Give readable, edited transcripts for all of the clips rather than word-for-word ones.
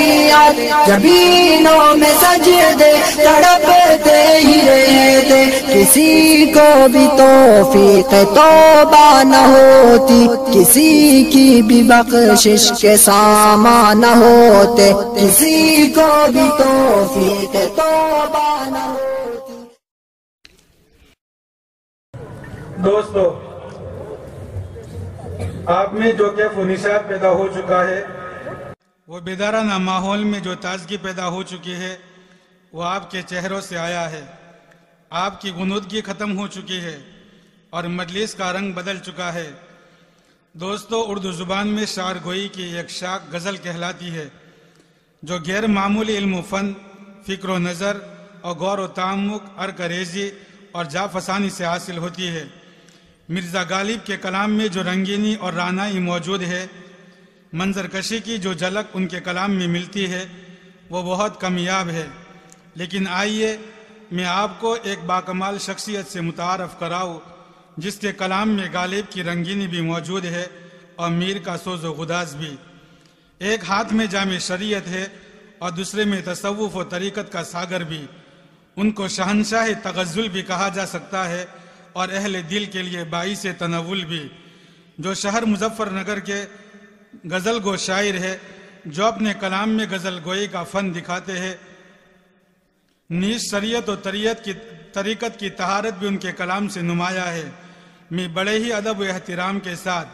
شریعت جبینوں میں سجدے تڑپتے ہی رہتے، کسی کو بھی توفیق توبہ نہ ہوتی، کسی کی بھی بخشش کے سامان نہ ہوتے، کسی کو بھی توفیق توبہ نہ ہوتی۔ دوستو، آپ میں جو کیف و نشاط پیدا ہو چکا ہے، وہ بیدارانہ ماحول میں جو تازگی پیدا ہو چکی ہے، وہ آپ کے چہروں سے آیا ہے۔ آپ کی غنودگی ختم ہو چکی ہے اور مجلس کا رنگ بدل چکا ہے۔ دوستو، اردو زبان میں شعر گوئی کی ایک شاخ غزل کہلاتی ہے، جو غیر معمولی علم و فن، فکر و نظر اور غور و تعمق، عرق-ریزی اور جافسانی سے حاصل ہوتی ہے۔ مرزا غالب کے کلام میں جو رنگینی اور رعنائی موجود ہے، منظر کشی کی جو جھلک ان کے کلام میں ملتی ہے، وہ بہت کمیاب ہے۔ لیکن آئیے میں آپ کو ایک باکمال شخصیت سے متعارف کراؤں، جس کے کلام میں غالب کی رنگینی بھی موجود ہے اور میر کا سوز و غداز بھی۔ ایک ہاتھ میں جامع شریعت ہے اور دوسرے میں تصوف و طریقت کا ساگر بھی۔ ان کو شہنشاہ تغزل بھی کہا جا سکتا ہے اور اہل دل کے لیے باعث تنول بھی۔ جو شہر مظفر نگر کے غزل گو شاعر ہے، جو اپنے کلام میں غزل گوئی کا فن دکھاتے ہیں، نیز شریعت و طریقت کی طہارت بھی ان کے کلام سے نمایاں ہے۔ میں بڑے ہی ادب و احترام کے ساتھ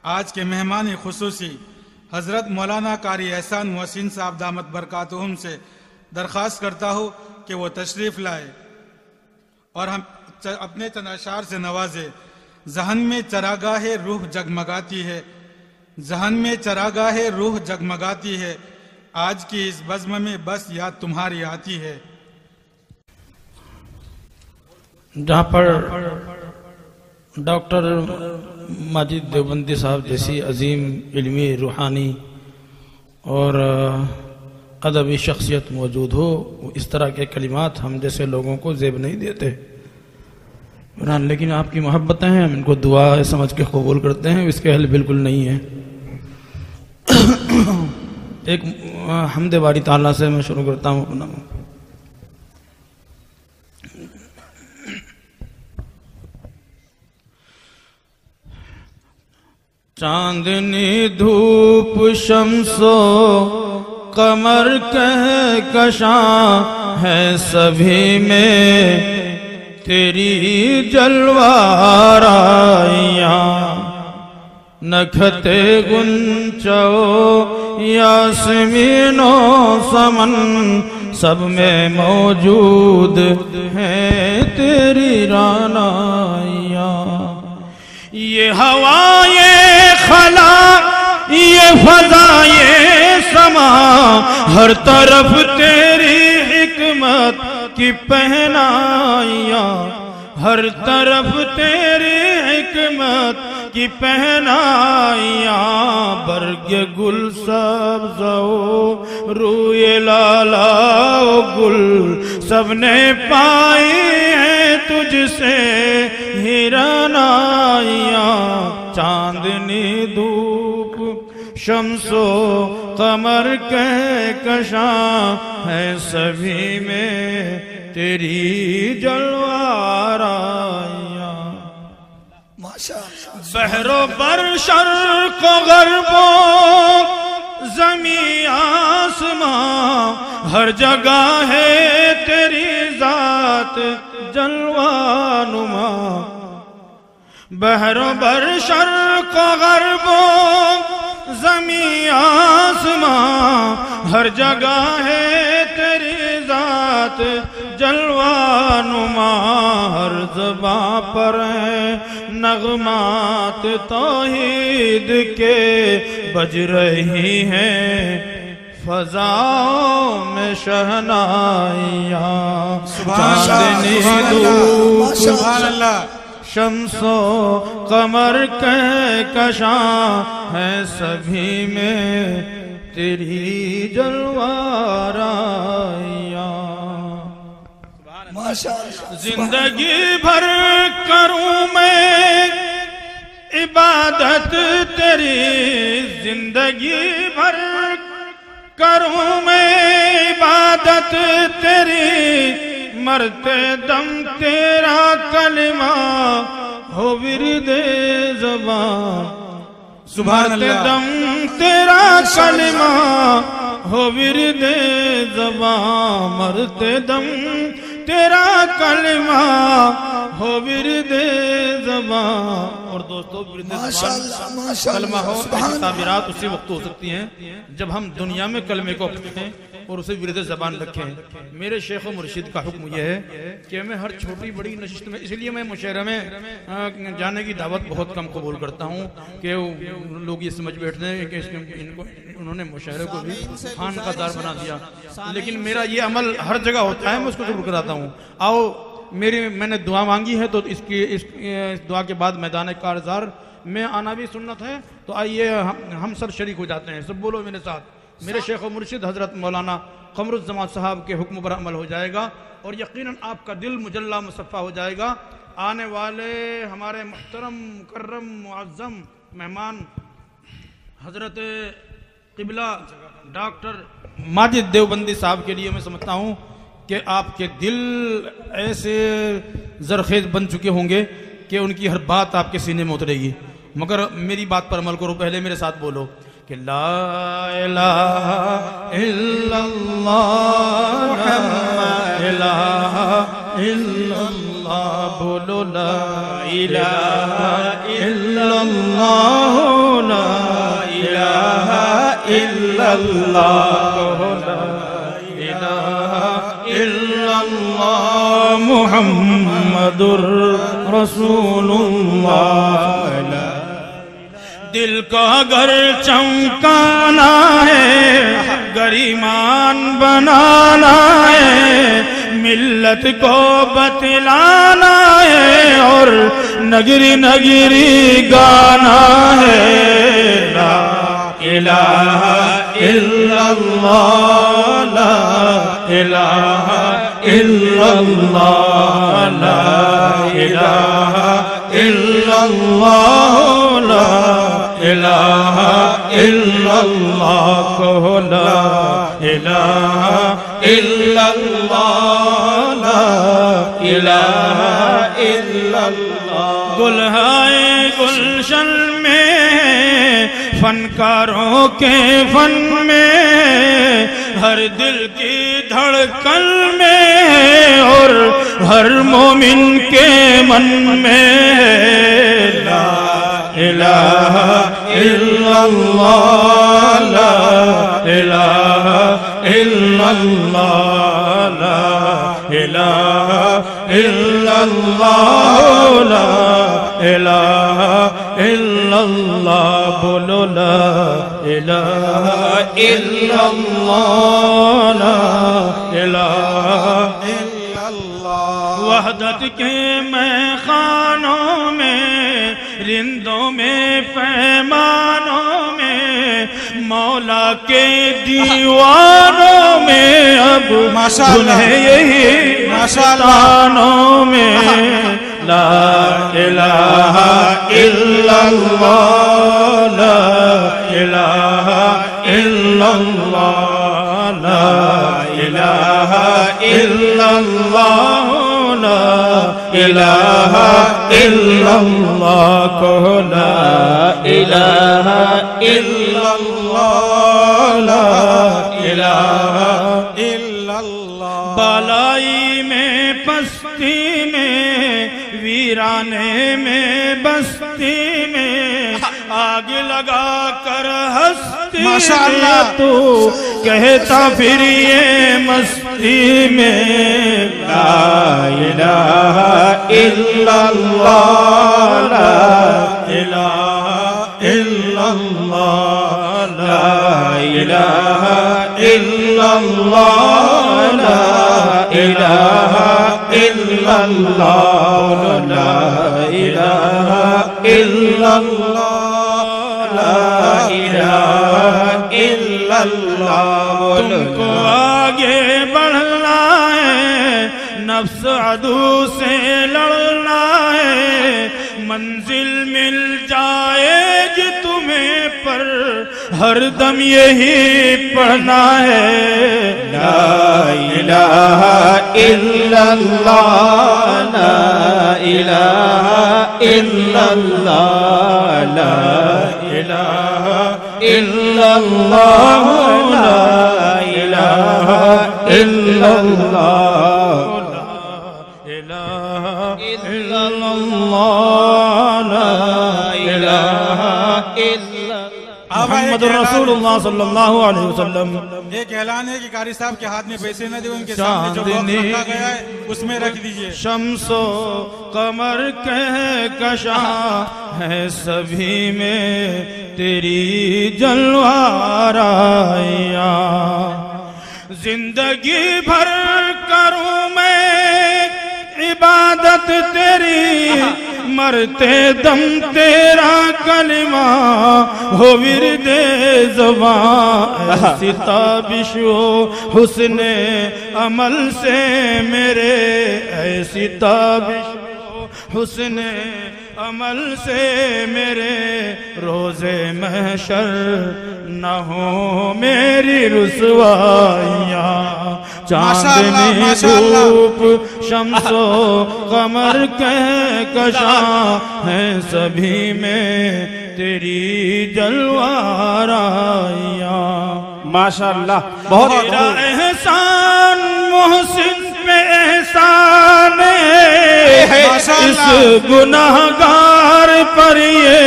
آج کے مہمان خصوصی حضرت مولانا قاری احسان محسن صاحب دامت برکاتہم سے درخواست کرتا ہوں کہ وہ تشریف لائے اور ہم اپنے چند اشعار سے نوازے۔ ذہن میں چراگاہ روح جگمگاتی ہے، ذہن میں چراگاہ روح جگمگاتی ہے، آج کی اس بزم میں بس یاد تمہاری آتی ہے۔ جہاں پر ڈاکٹر ماجد دیوبندی صاحب جیسی عظیم علمی، روحانی اور ادبی شخصیت موجود ہو، اس طرح کے کلمات ہم جیسے لوگوں کو زیب نہیں دیتے، لیکن آپ کی محبتیں ہیں، ہم ان کو دعا سمجھ کے قبول کرتے ہیں، اس کے اہل بالکل نہیں ہیں۔ ایک حمد باری تعالیٰ سے میں شروع کرتا ہوں اپنا۔ چاندنی دھوپ شمس و قمر کہکشاں ہے سبھی میں تیری جلوہ آرائیاں، نکھتے گنچو یاسمین و سمن سب میں موجود ہیں تیری رعنائیاں۔ یہ ہوا، یہ خلا، یہ فضا، یہ سما، ہر طرف تیری حکمت کی پہنائیاں، ہر طرف تیری حکمت کی پہنائیاں، برگ گل سبز و روئے لالا و گل سب نے پائی ہیں تجھ سے ہی رعنائیاں۔ چاندنی دھوپ شمس و قمر کہکشاں ہے سبھی میں تیری جلوہ آرائیاں۔ بحر و بر، شرق و غرب و زمین آسمان، ہر جگہ ہے تیری ذات جلوہ نما۔ بحر و بر، شرق و غرب و زمین آسمان، ہر جگہ ہے تیری ذات جلوہ نما۔ ہر زباں پر ہیں نغمات توحید کے بج رہی ہیں فضاؤں میں شہنائیاں۔ چاندنی دھوپ شمس و قمر کہکشاں ہے سبھی میں تیری جلوہ آرائیاں۔ زندگی بھر کروں میں عبادت تیری، زندگی بھر کروں میں عبادت تیری، مرتے دم تیرا کلمہ ہو ورد زبان، سبحان مرتے اللہ۔ دم تیرا کلمہ ہو ورد زبان، مرتے دم تیرا کلمہ ہو ورد زبان۔ اور دوستو ورد زبان کلمہ ہو، ایسی تعبیرات اسی وقت ہو سکتی ہیں جب ہم دنیا میں کلمے کو اپنائیں اور اسے ورد زبان رکھیں۔ میرے شیخ و مرشد کا حکم یہ ہے کہ میں ہر چھوٹی بڑی نشست میں، اس لیے میں مشاعرہ میں جانے کی دعوت بہت کم قبول کرتا ہوں کہ لوگ یہ سمجھ بیٹھتے ہیں کہ انہوں نے مشاعرے کو بھی خان کا دار بنا دیا، لیکن میرا یہ عمل ہر جگہ ہوتا ہے، میں اس کو ضرور کراتا ہوں۔ آؤ میں نے دعا مانگی ہے تو اس دعا کے بعد میدان کارزار میں آنا بھی سنت ہے، تو آئیے ہم سب شریک ہو جاتے ہیں، سب بولو میرے ساتھ۔ میرے شیخ و مرشد حضرت مولانا قمر الزمان صاحب کے حکم پر عمل ہو جائے گا اور یقیناً آپ کا دل مجلہ مصفہ ہو جائے گا۔ آنے والے ہمارے محترم مکرم معظم مہمان حضرت قبلہ ڈاکٹر ماجد دیوبندی صاحب کے لیے میں سمجھتا ہوں کہ آپ کے دل ایسے زرخیز بن چکے ہوں گے کہ ان کی ہر بات آپ کے سینے میں اترے گی، مگر میری بات پر عمل کرو، پہلے میرے ساتھ بولو کہ لا الہ الا اللہ محمد الہ الا اللہ، بولو لا الہ الا اللہ، لا الہ الا اللہ، لا الہ الا اللہ محمد رسول اللہ۔ دل کا اگر چمکانا ہے، گریمان بنانا ہے، ملت کو بتلانا ہے اور نگری نگری گانا ہے، لا الہ الا اللہ، لا الہ الا اللہ، لا الہ الا اللہ، لا الہ الا اللہ، کہو لا الہ الا اللہ، لا الہ الا اللہ۔ گلہائے گلشن میں، فنکاروں کے فن میں، ہر دل کی دھڑکن میں اور ہر مومن کے من میں، لا الہ الا اللہ، لا الہ الا اللہ، لا الہ الا اللہ، لا الہ الا اللہ، بولو لا الہ الا اللہ، لا الہ الا اللہ۔ وحدت کے میخانوں میں، رندوں میں، پیمانوں میں، مولا کے دیوانوں میں، اب دلہے یہی مستانوں میں، لا الہ الا اللہ، لا الہ الا اللہ، لا الہ الا اللہ، لا الہ الا اللہ، کہو لا الہ الا اللہ، لا الہ الا اللہ۔ بالائی میں پستی میں، ویرانے میں بستی میں، آگ لگا کر ہستی میں تو کہتا پھر یہ مستی میں، لا الہ الا اللہ، لا الہ الا اللہ، لا الہ الا اللہ، لا الہ الا اللہ، لا الہ الا اللہ، لا الہ الا اللہ۔ تم کو آگے بڑھنا ہے، نفس عدو سے لڑنا ہے، منزل مل جائے گی تمہیں پر ہر دم یہی پڑھنا ہے لا الہ الا اللہ لا الہ الا اللہ لا الہ الا اللہ لا الہ الا اللہ الا اللہ لا الہ الا محمد رسول اللہ صلی اللہ علیہ وسلم. ایک اعلان ہے کہ قاری صاحب کے ہاتھ میں پیسے نہ دیں، ان کے سامنے جو باکس رکھا گیا ہے اس میں رکھ دیجئے. شمس و قمر کہکشاں ہے سبھی میں تیری جلوارائیاں. زندگی بھر کروں میں عبادت تیری، مرتے دم تیرا کلمہ ہو ورد زبان. ایسی تابش ہو حسن عمل سے میرے، ایسی تابش ہو حسن عمل سے میرے، روز محشر نہ ہو میری رسوائیاں. چاندنی دھوپ شمس و قمر کہکشاں ہیں سبھی میں تیری جلوارائیاں. ماشاءاللہ بہت تیرا احسان محسن پہ احسان ہے، اس گناہگار پر یہ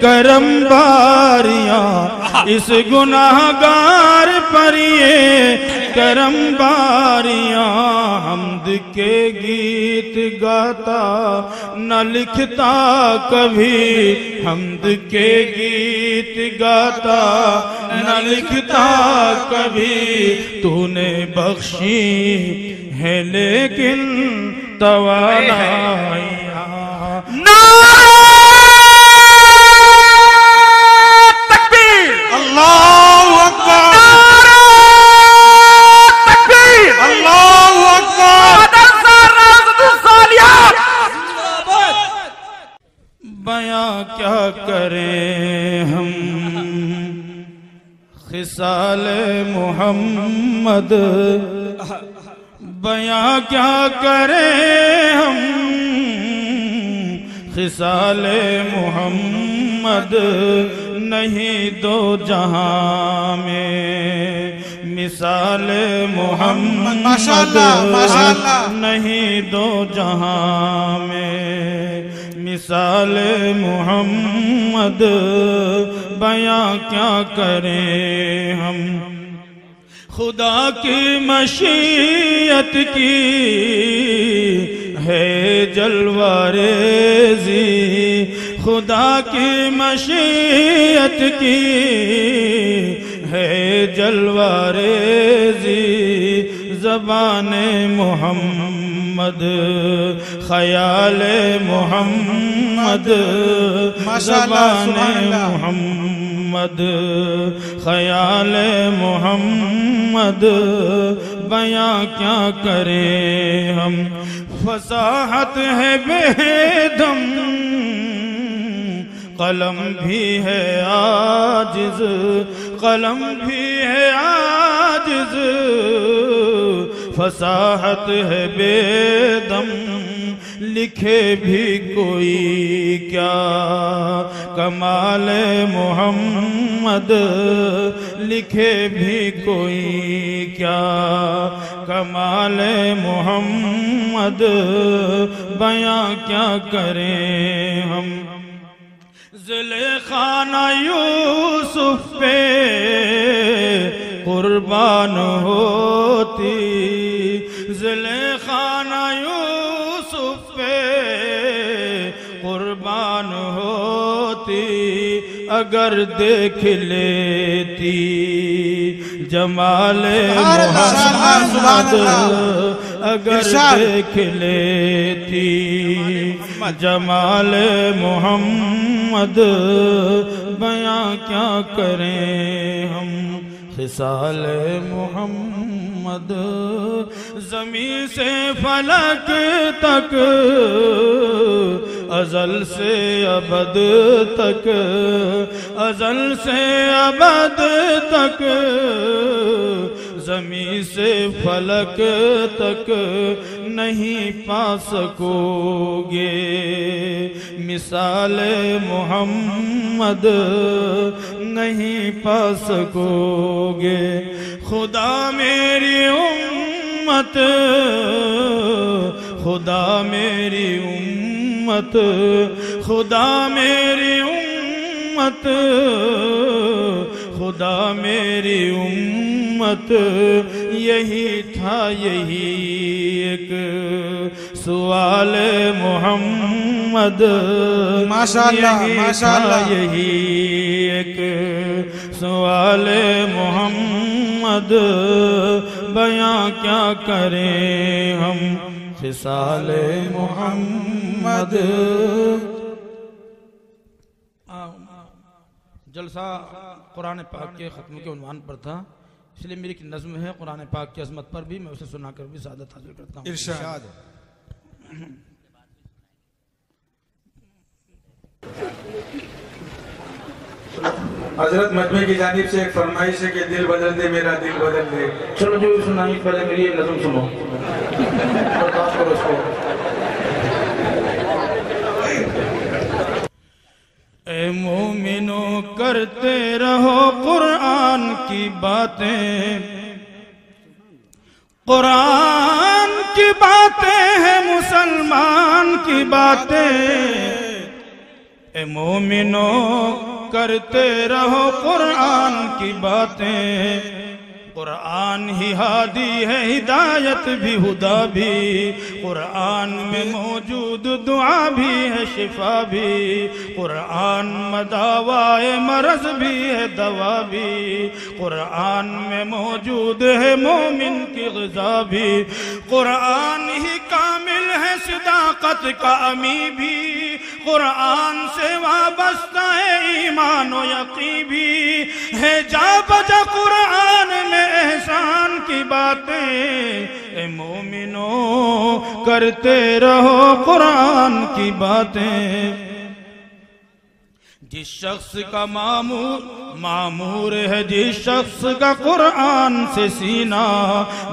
کرم باریاں. اس گناہگار پر یہ کرم باریاں. حمد کے گیت گاتا نہ لکھتا کبھی، حمد کے گیت گاتا نہ لکھتا کبھی. تو نے بخشی ہے لیکن توانائیاں. اللہ اکبر اللہ اکبر. بیاں کیا کریں ہم خصال محمد، بیاں کیا کریں ہم خصال محمد. نہیں دو جہاں میں مثال محمد، نہیں دو جہاں میں مثال محمد. بیاں کیا کریں ہم خدا کی مشیت کی ہے جلوہ ریزی. خدا کی مشیت کی ہے جلوہ ریزی. زبان محمد خیال محمد، زبان محمد خیال محمد. بیاں کیا کریں ہم فصاحت ہے بے دم، قلم بھی ہے عاجز، قلم بھی ہے عاجز. فصاحت ہے بے دم، لکھے بھی کوئی کیا کمال محمد. لکھے بھی کوئی کیا کمال محمد. بیاں کیا کریں ہم زلیخا یوسف پہ قربان ہوتی. زلیخا یوسف پہ قربان ہوتی. اگر دیکھ لیتی جمال محمد، اگر دیکھ لیتی جمال محمد. بیاں کیا کریں ہم خصال محمد. زمین سے فلک تک، ازل سے ابد تک، ازل سے ابد تک، زمین سے فلک تک نہیں پا سکو گے مثال محمد، نہیں پا سکو گے۔ خدا میری امت، خدا میری امت، خدا میری امت، خدا میری امت، یہی تھا یہی ایک سوال محمد، ماشاءاللہ ماشاءاللہ، یہی ایک سوال محمد، بیاں کیا کریں ہم خصال محمد۔ جلسہ قرآن پاک کے ختم کے عنوان پر تھا، اس لیے میری ایک نظم ہے قرآن پاک کی عظمت پر بھی، میں اسے سنا کر بھی سعادت حاصل کرتا ہوں۔ ارشاد۔ حضرت مجمع کی جانب سے ایک فرمائش ہے کہ دل بدل دے میرا دل بدل دے۔ چلو جو سنائیں پہلے میری یہ نظم سنو، برداشت کرو اس کو۔ اے مومنو کرتے رہو قرآن کی باتیں، قرآن کی باتیں ہیں مسلمان کی باتیں۔ اے مومنو کرتے رہو قرآن کی باتیں، قرآن ہی ہادی ہے، ہدایت بھی ہدا بھی، قرآن میں موجود دعا بھی ہے شفا بھی، قرآن مداوائے مرض بھی ہے دوا بھی، قرآن میں موجود ہے مومن کی غذا بھی، قرآن ہی کامل ہے صداقت کا امی بھی، قرآن سے وابستہ ہے ایمان و یقین بھی، ہے جا بجا قرآن میں احسان کی باتیں۔ اے مومنو کرتے رہو قرآن کی باتیں۔ جس شخص کا معمور ہے، جس شخص کا قرآن سے سینہ،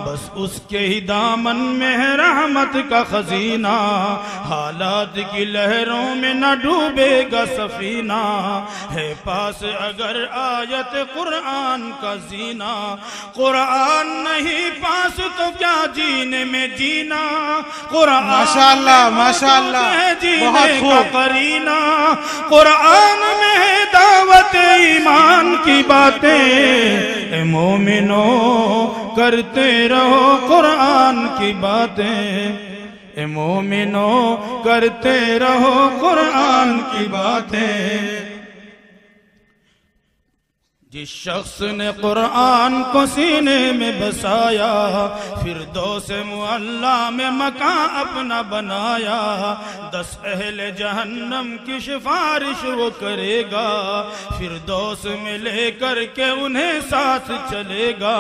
بس اس کے ہی دامن میں ہے رحمت کا خزینہ، حالات کی لہروں میں نہ ڈوبے گا سفینہ، ہے پاس اگر آیت قرآن کا زینہ، قرآن نہیں پاس تو کیا جینے میں جینا، قرآن ماشاءاللہ ماشاءاللہ، جینے کا قرینہ، قرآن میں ہے دعوت ایمان کی باتیں۔ اے مومنو کرتے رہو قرآن کی باتیں، اے مومنو کرتے رہو قرآن کی باتیں۔ جس شخص نے قرآن کو سینے میں بسایا، فردوس معلی میں مکان اپنا بنایا، 10 اہل جہنم کی سفارش وہ کرے گا، فردوس میں لے کر کے انہیں ساتھ چلے گا،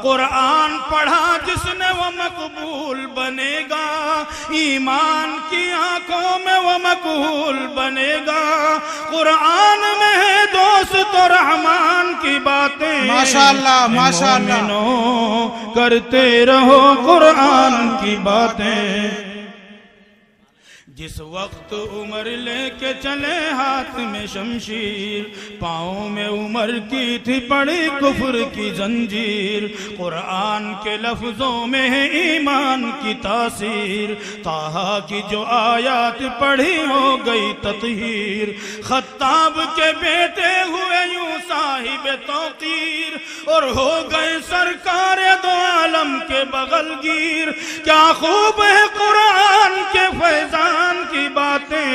قرآن پڑھا جس نے وہ مقبول بنے گا، ایمان کی آنکھوں میں وہ مقبول بنے گا، قرآن میں ہے دوست و رحمان کی باتیں۔ ماشاءاللہ ماشاءاللہ، مومنو کرتے رہو قرآن کی باتیں۔ جس وقت عمر لے کے چلے ہاتھ میں شمشیر، پاؤں میں عمر کی تھی پڑی کفر کی زنجیر، قرآن کے لفظوں میں ہے ایمان کی تاثیر، طٰہٰ کی جو آیات پڑھی ہو گئی تطہیر، خطاب کے بیٹے ہوئے یوں صاحب توقیر، اور ہو گئے سرکار دو عالم کے بغل گیر، کیا خوب ہے قرآن کے فیضان کی باتیں۔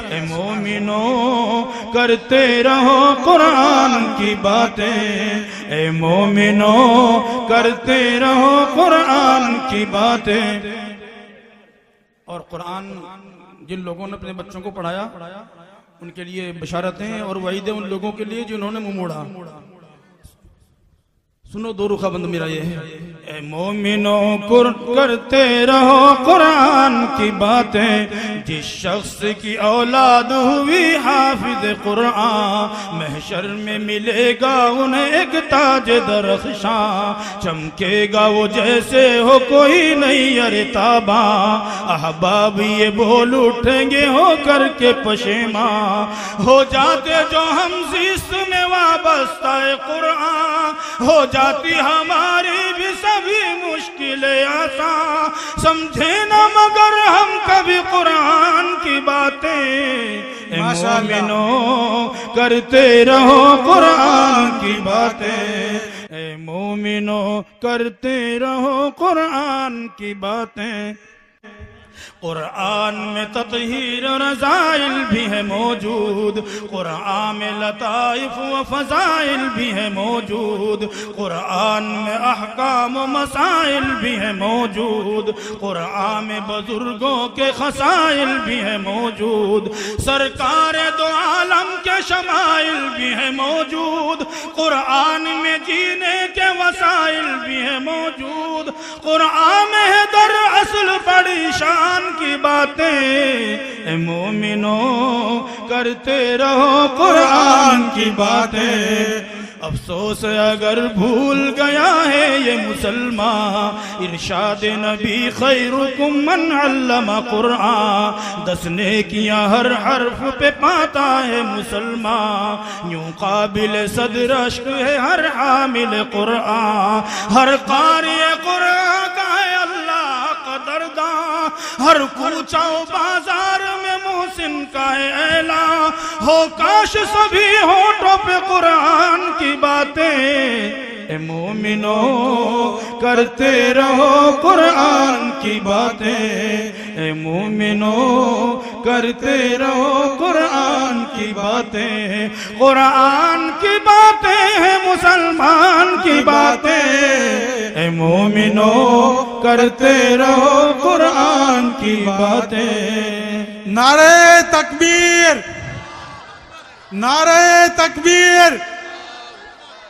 اے مومنو کرتے رہو قرآن کی باتیں، اے مومنو کرتے رہو قرآن کی باتیں۔ اور قرآن جن لوگوں نے اپنے بچوں کو پڑھایا ان کے لیے بشارتیں اور وعیدیں ان لوگوں کے لیے جنہوں نے منہ موڑا۔ سنو دو رخا بند میرا یہ ہے، اے مومنو کرتے رہو قرآن کی باتیں، جس شخص کی اولاد ہوئی حافظ قرآن محشر میں ملے گا انہیں ایک تاج درخشاں چمکے گا وہ جیسے ہو کوئی نہیں ارتاباں احباب یہ بول اٹھیں گے ہو کر کے پشیماں ہو جاتے جو ہم زیست میں وابستہ قرآن ہو جاتی ہماری بھی سبھی مشکلیں آسان سمجھے نہ مگر ہم کبھی قرآن کی باتیں اے مومنوں کرتے رہو قرآن کی باتیں اے مومنوں کرتے رہو قرآن کی باتیں قرآن میں تطہیر و رضائل بھی ہے موجود قرآن میں لطائف و فضائل بھی ہے موجود قرآن میں احکام و مسائل بھی ہے موجود قرآن میں بزرگوں کے خصائل بھی ہے موجود سرکار دو عالم کے شمائل بھی ہے موجود قرآن میں جینے کے وسائل بھی ہے موجود قرآن میں ہے در اصل بڑی شان کی باتیں اے مومنوں کرتے رہو قرآن کی باتیں افسوس اگر بھول گیا ہے یہ مسلمان ارشاد نبی خیرکم من علم قرآن دسنے کیا ہر حرف پہ پاتا ہے مسلمان یوں قابل صدر اشک ہے ہر حامل قرآن ہر قاری قرآن کا ہے اللہ قدرداں ہر کوچہ و بازار میں محسن کا ہے اعلان ہو کاش سبھی ہونٹوں پہ قرآن کی باتیں اے مومنوں کرتے رہو قرآن کی باتیں اے مومنوں کرتے رہو قرآن کی باتیں قرآن کی باتیں ہیں مسلمان کی باتیں اے مومنوں کرتے رہو قرآن کی باتیں نعرہ تکبیر نعرہ تکبیر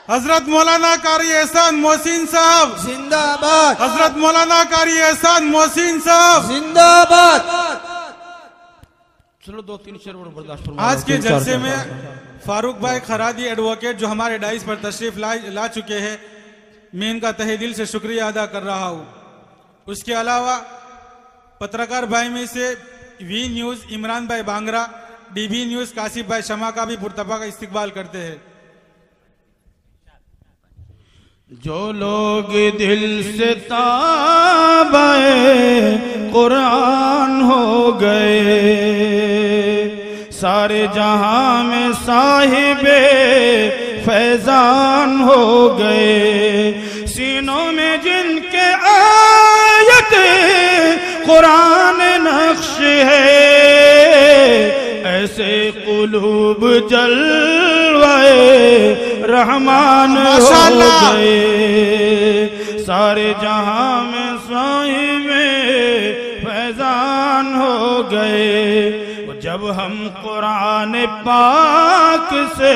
حضرت مولانا قاری احسان محسن صاحب زندہ باد حضرت مولانا قاری احسان محسن صاحب زندہ باد چلو دو تین شعر برداشت فرمائیں آج کے جلسے میں فاروق بھائی خرادی ایڈوکیٹ جو ہمارے ڈائس پر تشریف لا چکے ہیں میں ان کا تہہ دل سے شکریہ ادا کر رہا ہوں اس کے علاوہ پترکار بھائی میں سے وی نیوز عمران بھائی بانگرا ڈی بی نیوز کاسف بھائی شمع کا بھی پرتپا کا استقبال کرتے ہیں جو لوگ دل سے تابع قرآن ہو گئے سارے جہاں میں صاحب فیضان ہو گئے سینوں میں جن کے آیت قرآن نقش ہے ایسے قلوب جلوے رحمان ہو گئے سارے جہاں میں صاحب فیضان ہو گئے جب ہم قرآن پاک سے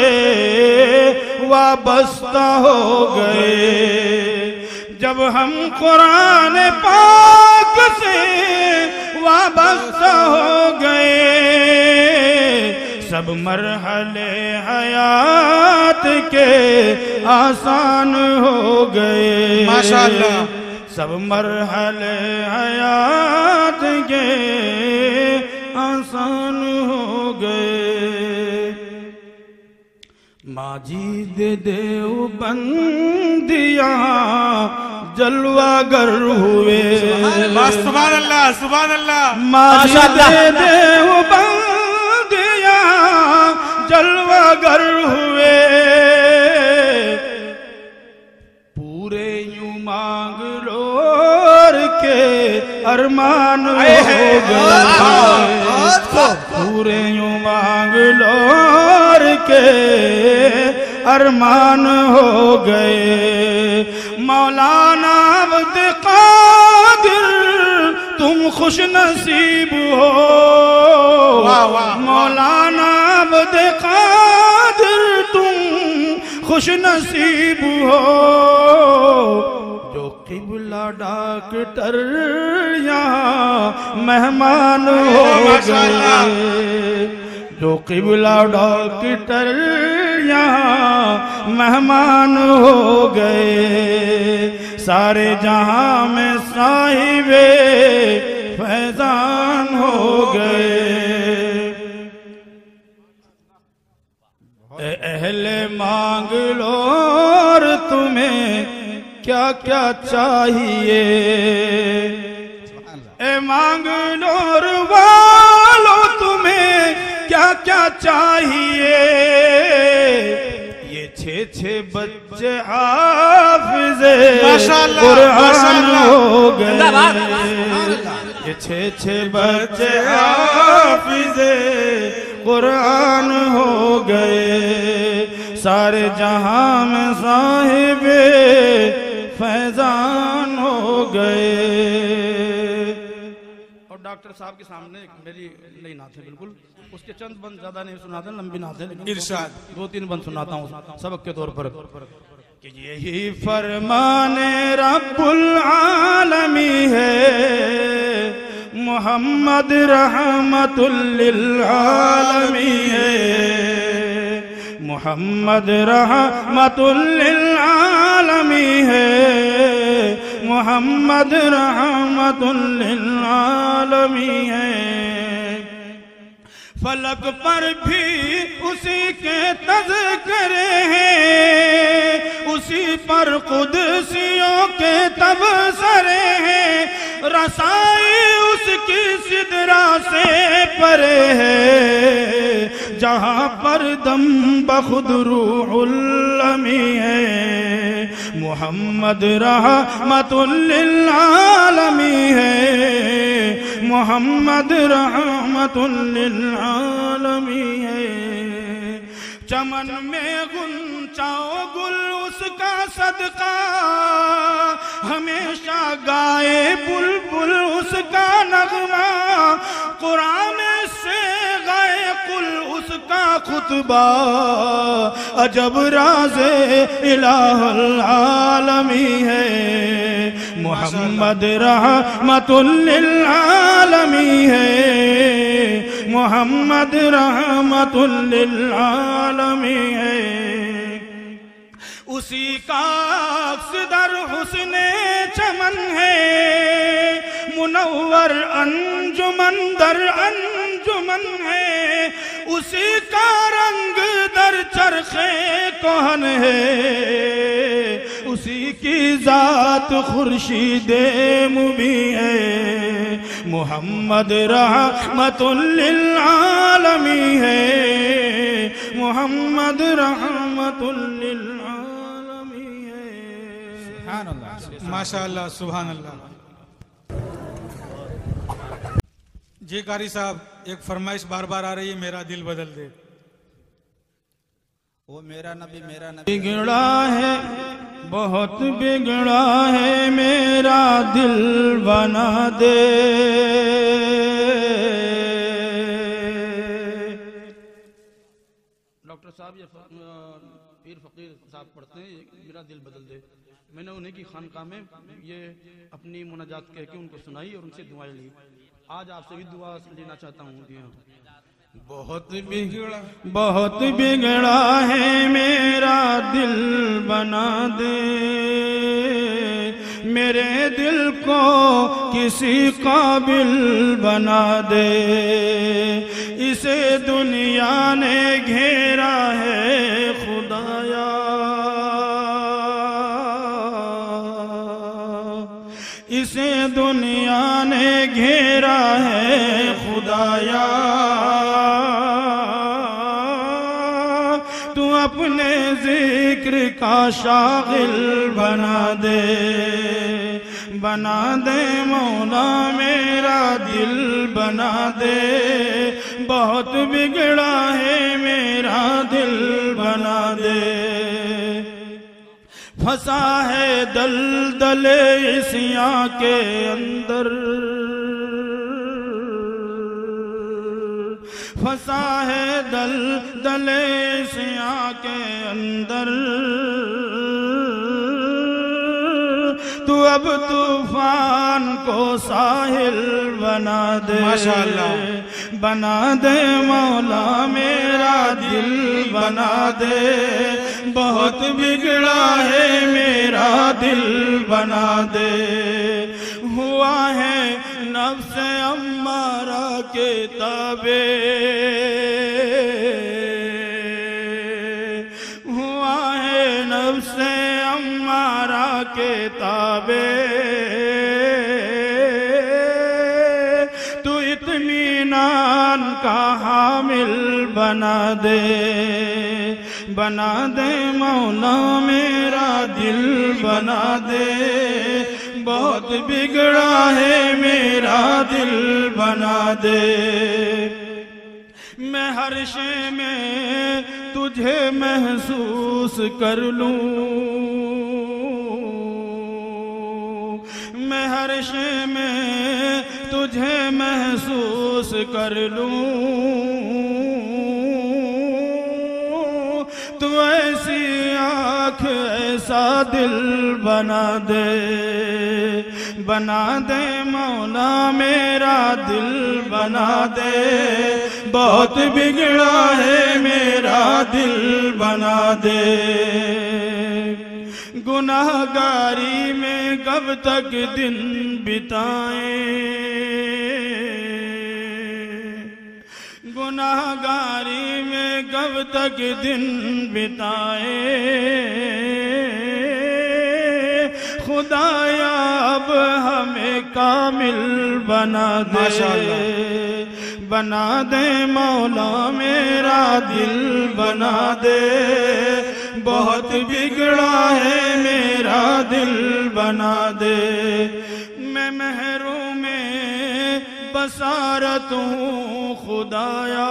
وابستہ ہو گئے جب ہم قرآن پاک سے وابستہ ہو گئے سب مرحلے حیات کے آسان ہو گئے ماشاءاللہ سب مرحلے حیات کے آسان ہو گئے ماجد دیوبندیاں جلوہ گر ہوئے سبحان اللہ سبحان اللہ ماجد دیوبندیاں جلوہ گر ہوئے پورے یوں مانگ لور کے ارمان ہو گئے پورے یوں مانگ لور کے ارمان ہو گئے مولانا عبد قادر تم خوش نصیب ہو مولانا عبد قادر تم خوش نصیب ہو جو قبلہ قبلہ ڈاکٹر یہاں مہمان ہو گئے، جو قبلہ ڈاکٹر یہاں مہمان ہو گئے، سارے جہاں میں صاحب فیضان ہو گئے۔ اے اہل مانگلور تمہیں کیا کیا چاہیے، اے مانگلور والو تمہیں کیا کیا چاہیے، یہ 6 بچے حافظ قرآن ہو گئے، یہ 6 بچے حافظ قرآن ہو گئے، سارے جہاں میں صاحب فیضان ہو گئے۔ اور ڈاکٹر صاحب کے سامنے میری نئی نعت ہے، بالکل اس کے چند بند زیادہ نہیں سناتے، لمبی نعت ہے، ارشاد 2-3 بند سناتا ہوں سبق کے طور پر کہ یہی فرمان رب العالمین ہے، محمد رحمت للعالمین ہے، محمد رحمت للعالمین ہے، محمد رحمت للعالمین ہے، فلک پر بھی اسی کے تذکرے ہیں، اسی پر قدسیوں کے تبصرے ہیں، رسائی اس کی سدرا سے پرے ہے، جہاں پر دم بخود روح الامین ہے، محمد رحمت للعالمین ہے، محمد رحمت للعالمین ہے، چمن میں غنچہ و گل اس کا صدقہ، ہمیشہ گائے بلبل اس کا نغمہ، قرآن سے گائے قل اس کا خطبہ، عجب راز الہ العالمین ہے، محمد رحمت للعالمین ہے، محمد رحمت للعالمین ہے، اسی کا عکس در حسن چمن ہے، منور انجمن در انجمن ہے، اسی کا رنگ در چرخ کہن ہے، اسی کی ذات خورشید مبین ہے، محمد رحمت للعالمین ہے، محمد رحمت للعالمین ہے۔ سبحان اللہ، ماشاءاللہ، سبحان اللہ۔ جی قاری صاحب، ایک فرمائش بار بار آ رہی ہے، میرا دل بدل دے۔ وہ میرا نبی بگڑا ہے، بہت بگڑا ہے، میرا دل بنا دے، ڈاکٹر صاحب یہ پیر فقیر صاحب پڑھتے ہیں، میرا دل بدل دے، میں نے انہیں کی خانقاہ میں یہ اپنی مناجات کہہ کے ان کو سنائی اور ان سے دعائیں لی، آج آپ سے بھی دعا لینا چاہتا ہوں۔ بہت بگڑا ہے، میرا دل بنا دے، میرے دل کو کسی قابل بنا دے، اسے دنیا نے گھیرا ہے خدایا، اسے دنیا نے گھیرا ہے خدایا، تو اپنے ذکر کا شاغل بنا دے، بنا دے مولا میرا دل بنا دے، بہت بگڑا ہے میرا دل بنا دے، پھنسا ہے دلدل عصیاں کے اندر، پھنسا ہے دلدل عصیاں کے اندر، تو اب طوفان کو ساحل بنا دے ماشاءاللہ بنا دے مولا میرا دل بنا دے بہت بگڑا ہے میرا دل بنا دے ہوا ہے نفس امارہ کے تابع ہوا ہے نفس امارہ کے تابع تو اطمینان کا حامل بنا دے مولا میرا دل بنا دے بہت بگڑا ہے میرا دل بنا دے میں ہر شے میں تجھے محسوس کر لوں میں ہر شے میں تجھے محسوس کر لوں تو ایسی آنکھ ایسا دل بنا دے مولا میرا دل بنا دے بہت بگڑا ہے میرا دل بنا دے گناہگاری میں کب تک دن بتائیں گناہگاری میں کب تک دن بتائیں خدایا اب ہمیں کامل بنا دے مولا میرا دل بنا دے بہت بگڑا ہے میرا دل بنا دے میں محروم بصارت ہوں خدایا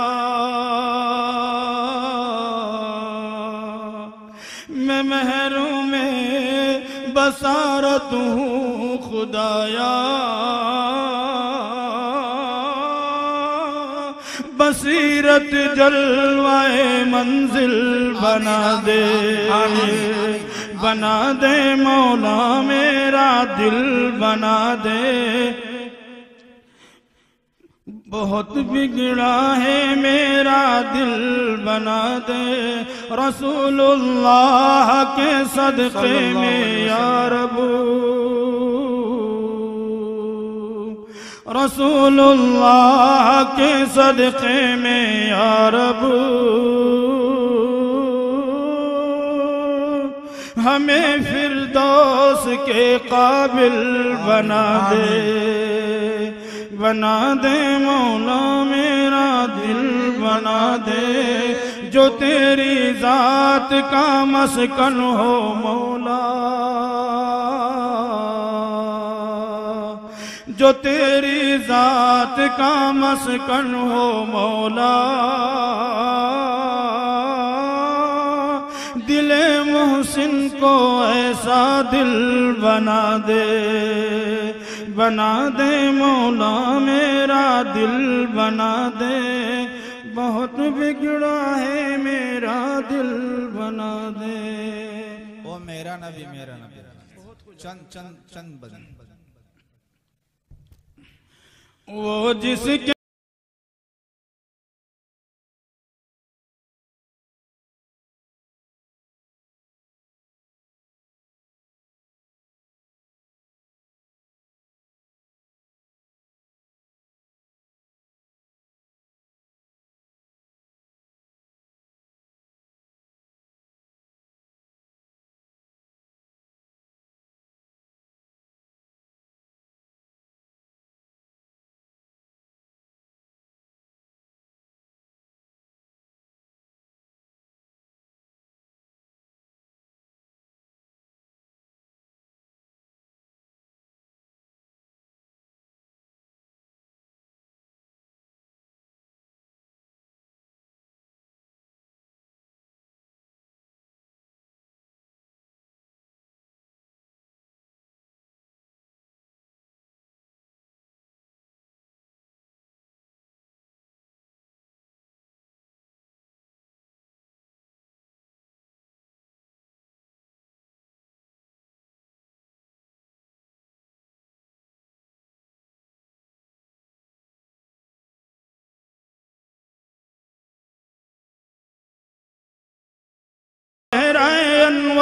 میں محروم بصارت ہوں خدایا بصیرت جلوائے منزل بنا دے مولا میرا دل بنا دے بہت بگڑا ہے میرا دل بنا دے رسول اللہ کے صدقے میں یا رب رسول اللہ کے صدقے میں یا رب ہمیں فردوس کے قابل بنا دے مولا میرا دل بنا دے جو تیری ذات کا مسکن ہو مولا جو تیری ذات کا مسکن ہو مولا دل محسن کو ایسا دل بنا دے مولا میرا دل بنا دے بہت بگڑا ہے میرا دل بنا دے وہ میرا نبی چند بدن وہ جس کے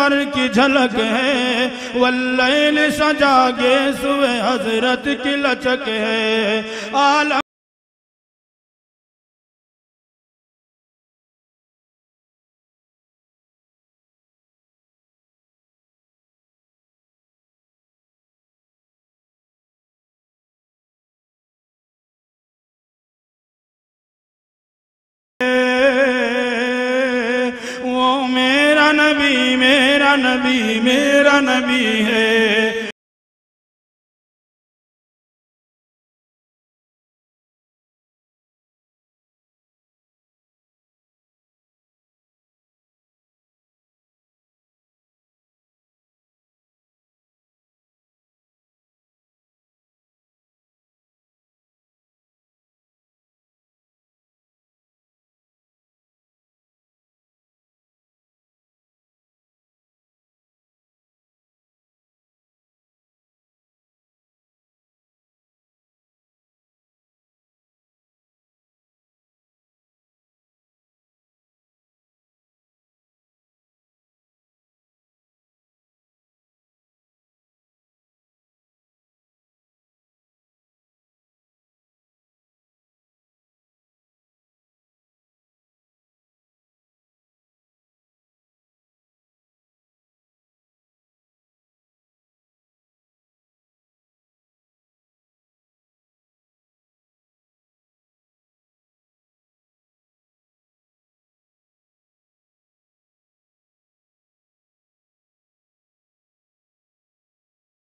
انور کی جھلک ہے، واللیل سجا گے سوئے حضرت کی لچک ہے، عالم وہ میرا نبی میرا نبی میرا نبی ہے۔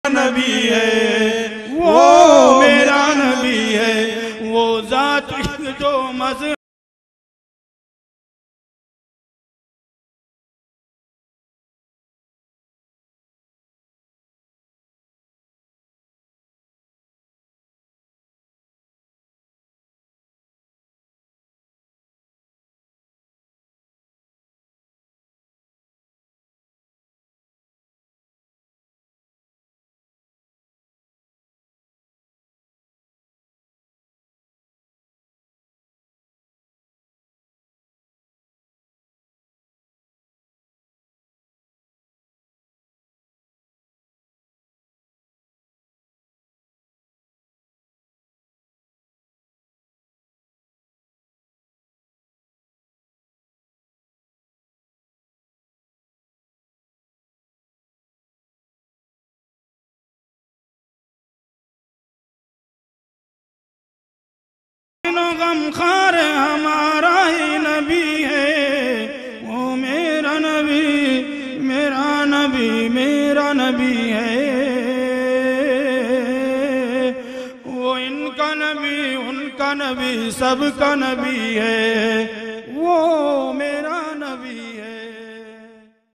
نبی ہے وہ میرا نبی ہے، وہ ذات جو مذہب غم خار ہمارا ہی نبی ہے، وہ میرا نبی میرا نبی میرا نبی ہے، وہ ان کا نبی ان کا نبی سب کا نبی ہے۔